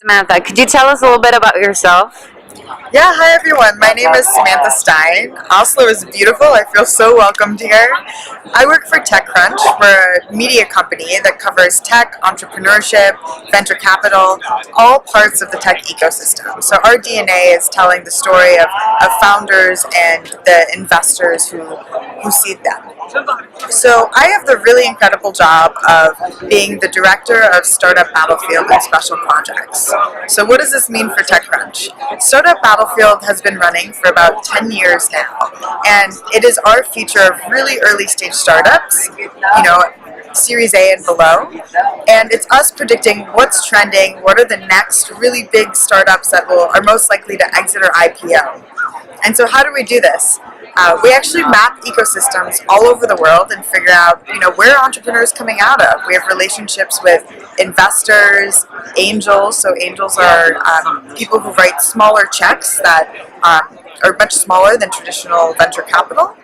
Samantha, could you tell us a little bit about yourself? Yeah, hi everyone. My name is Samantha Stein. Oslo is beautiful. I feel so welcomed here. I work for TechCrunch. We're a media company that covers tech, entrepreneurship, venture capital, all parts of the tech ecosystem. So our DNA is telling the story of founders and the investors who seed them. So I have the really incredible job of being the director of Startup Battlefield and Special Projects. So what does this mean for TechCrunch? Startup Battlefield has been running for about 10 years now, and it is our feature of really early stage startups, Series A and below, and it's us predicting what's trending, what are the next really big startups that are most likely to exit or IPO. And so how do we do this? We actually map ecosystems all over the world and figure out, where are entrepreneurs coming out of. We have relationships with investors, angels. So angels are people who write smaller checks that are much smaller than traditional venture capital.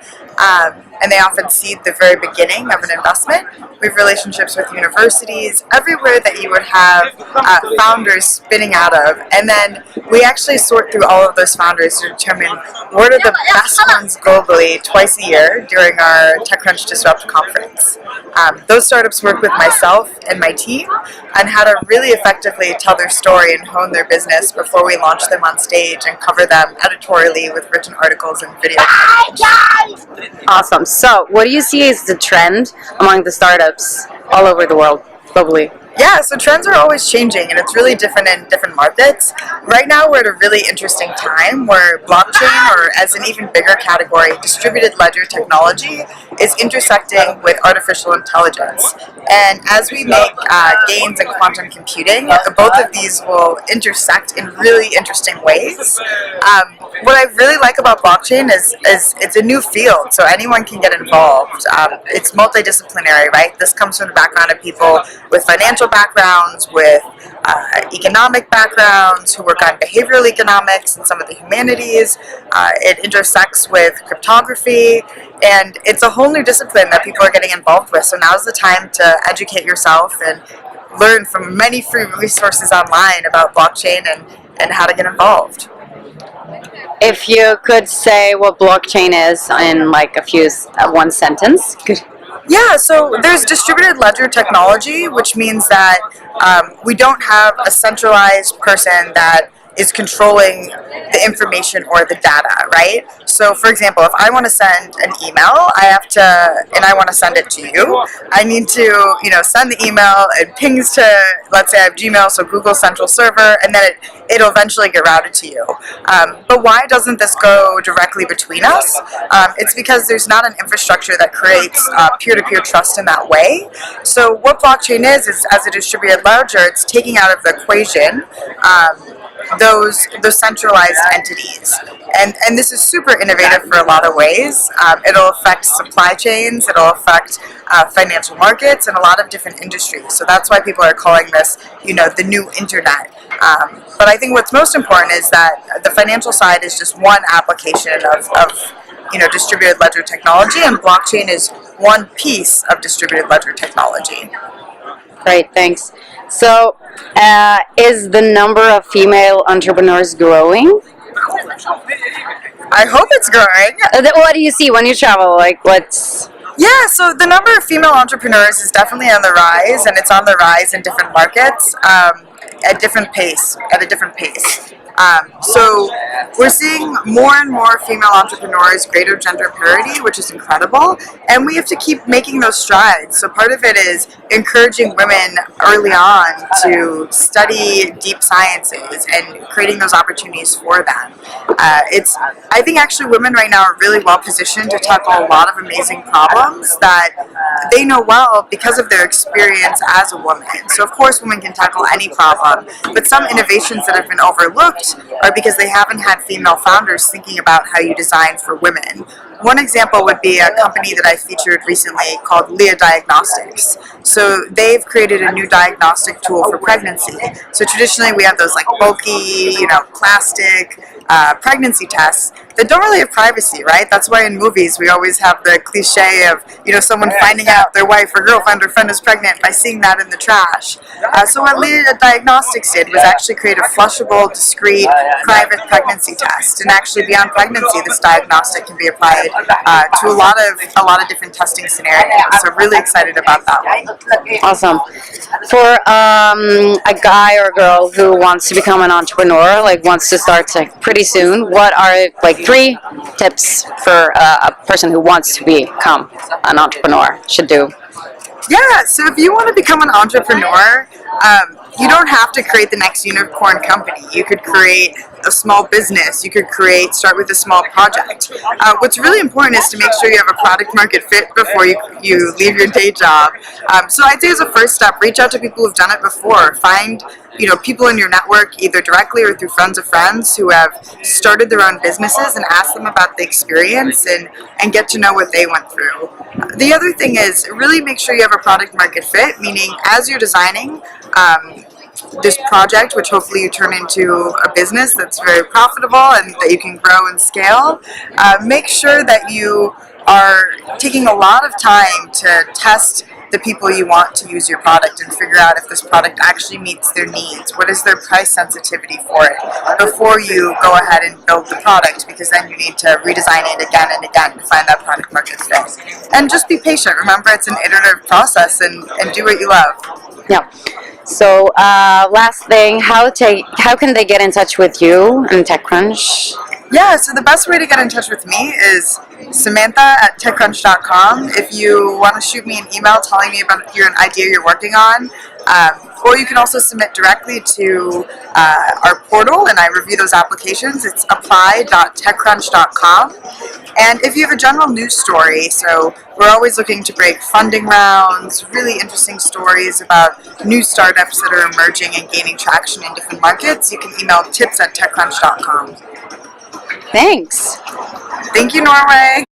And they often seed the very beginning of an investment. We have relationships with universities, everywhere that you would have founders spinning out of. And then we actually sort through all of those founders to determine what are the best ones globally twice a year during our TechCrunch Disrupt conference. Those startups work with myself and my team on how to really effectively tell their story and hone their business before we launch them on stage and cover them editorially with written articles and video. Awesome. So, what do you see as the trend among the startups all over the world, globally? Yeah, so trends are always changing, and it's really different in different markets. Right now, we're at a really interesting time where blockchain, or as an even bigger category, distributed ledger technology, is intersecting with artificial intelligence. And as we make gains in quantum computing, both of these will intersect in really interesting ways. What I really like about blockchain is it's a new field, so anyone can get involved. It's multidisciplinary, right? This comes from the background of people with financial backgrounds, with economic backgrounds, who work on behavioral economics and some of the humanities. It intersects with cryptography, and it's a whole new discipline that people are getting involved with. So now's the time to educate yourself and learn from many free resources online about blockchain and how to get involved. If you could say what blockchain is in like one sentence. Yeah, so there's distributed ledger technology, which means that we don't have a centralized person that is controlling the information or the data, right? So for example, if I want to send an email, I want to send it to you, I need to, send the email, it pings to, let's say I have Gmail, so Google Central Server, and then it'll eventually get routed to you. But why doesn't this go directly between us? It's because there's not an infrastructure that creates peer-to-peer trust in that way. So what blockchain is as a distributed ledger, it's taking out of the equation those centralized entities. And this is super innovative for a lot of ways. It'll affect supply chains, it'll affect financial markets, and a lot of different industries. So that's why people are calling this, the new internet. But I think what's most important is that the financial side is just one application of distributed ledger technology, and blockchain is one piece of distributed ledger technology. Great, thanks. So, is the number of female entrepreneurs growing? I hope it's growing. What do you see when you travel? Yeah, so the number of female entrepreneurs is definitely on the rise, and it's on the rise in different markets at a different pace. So we're seeing more and more female entrepreneurs, greater gender parity, which is incredible, and we have to keep making those strides. So part of it is encouraging women early on to study deep sciences and creating those opportunities for them. I think actually women right now are really well positioned to tackle a lot of amazing problems that they know well because of their experience as a woman. So of course women can tackle any problem, but some innovations that have been overlooked are because they haven't had female founders thinking about how you design for women. One example would be a company that I featured recently called Leah Diagnostics. So they've created a new diagnostic tool for pregnancy. So traditionally we have those bulky, plastic pregnancy tests, that don't really have privacy, right? That's why in movies we always have the cliche of, someone finding out their wife or girlfriend or friend is pregnant by seeing that in the trash. So what Leah Diagnostics did was actually create a flushable, discreet, private pregnancy test. And actually beyond pregnancy, this diagnostic can be applied to a lot of different testing scenarios. So really excited about that one. Awesome. For a guy or a girl who wants to become an entrepreneur, like wants to start pretty soon, what are like 3 tips for a person who wants to become an entrepreneur should do? Yeah, so if you want to become an entrepreneur, you don't have to create the next unicorn company. You could create a small business. You could start with a small project. What's really important is to make sure you have a product market fit before you leave your day job. So I'd say as a first step, reach out to people who've done it before. Find people in your network, either directly or through friends of friends who have started their own businesses, and ask them about the experience and get to know what they went through. The other thing is really make sure you have a product market fit, meaning as you're designing this project, which hopefully you turn into a business that's very profitable and that you can grow and scale, make sure that you are taking a lot of time to test the people you want to use your product and figure out if this product actually meets their needs. What is their price sensitivity for it before you go ahead and build the product, because then you need to redesign it again and again to find that product market fit. And just be patient. Remember, it's an iterative process, and do what you love. Yeah. So last thing, how can they get in touch with you and TechCrunch? Yeah, so the best way to get in touch with me is Samantha@TechCrunch.com. If you want to shoot me an email telling me about an idea you're working on, or you can also submit directly to our portal, and I review those applications. It's apply.techcrunch.com. And if you have a general news story, so we're always looking to break funding rounds, really interesting stories about new startups that are emerging and gaining traction in different markets, you can email tips@techcrunch.com. Thanks. Thank you, Norway.